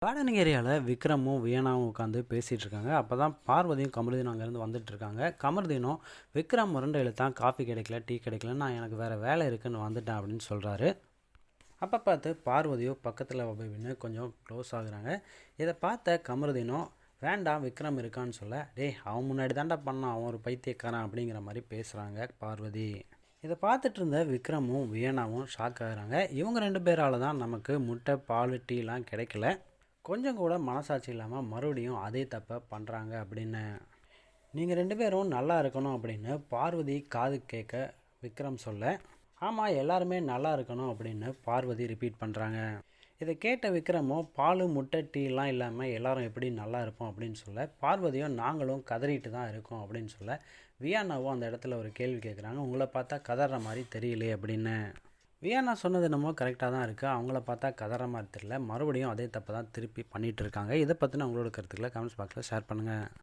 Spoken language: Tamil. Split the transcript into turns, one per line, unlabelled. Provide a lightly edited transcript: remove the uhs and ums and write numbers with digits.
கார்டனிங் ஏரியாவில் விக்ரமும் வியனாவும் உட்காந்து பேசிகிட்டு இருக்காங்க. அப்போ தான் பார்வதியும் கமருதீனும் அங்கேருந்து வந்துட்டு இருக்காங்க. கமருதீனும் விக்ரம் முரண்டை இழுத்தான், காஃபி கிடைக்கல, டீ கிடைக்கல, நான் எனக்கு வேறு வேலை இருக்குன்னு வந்துட்டேன் அப்படின்னு சொல்கிறாரு. அப்போ பார்த்து பார்வதியோ பக்கத்தில் நின்று கொஞ்சம் க்ளோஸ் ஆகுறாங்க. இதை பார்த்த கமருதீனும் வேண்டாம் விக்ரம் இருக்கான்னு சொல்ல, டேய் அவன் முன்னாடி தாண்டா பண்ணான், அவன் ஒரு பைத்தியக்காரன் அப்படிங்கிற மாதிரி பேசுகிறாங்க பார்வதி. இதை பார்த்துட்டு இருந்த விக்ரமும் வியனாவும் ஷாக் ஆகுறாங்க. இவங்க 2 பேரால் தான் நமக்கு முட்டை, பால், டீலாம் கிடைக்கல, கொஞ்சம் கூட மனசாட்சி இல்லாமல் மறுபடியும் அதே தப்பை பண்ணுறாங்க அப்படின்னு. நீங்கள் 2 பேரும் நல்லா இருக்கணும் அப்படின்னு பார்வதி காது கேட்க விக்ரம் சொல்ல, ஆமாம் எல்லாருமே நல்லா இருக்கணும் அப்படின்னு பார்வதி ரிப்பீட் பண்ணுறாங்க. இதை கேட்ட விக்ரமும் பால், முட்டை, டீலாம் இல்லாமல் எல்லாரும் எப்படி நல்லா இருப்போம் அப்படின்னு சொல்ல, பார்வதியும் நாங்களும் கதறிட்டு தான் இருக்கோம் அப்படின்னு சொல்ல, வியானாவும் அந்த இடத்துல ஒரு கேள்வி கேட்குறாங்க, உங்களை பார்த்தா கதற மாதிரி தெரியலையே அப்படின்னு. வியானா சொன்னது என்னமோ கரெக்டாக தான் இருக்குது, அவங்கள பார்த்தா கதற மாதிரி தெரியல, மறுபடியும் அதே தப்பை தான் திருப்பி பண்ணிகிட்டு இருக்காங்க. இதை பற்றின உங்களோட கருத்துக்களை கமெண்ட்ஸ் பாக்ஸில் ஷேர் பண்ணுங்கள்.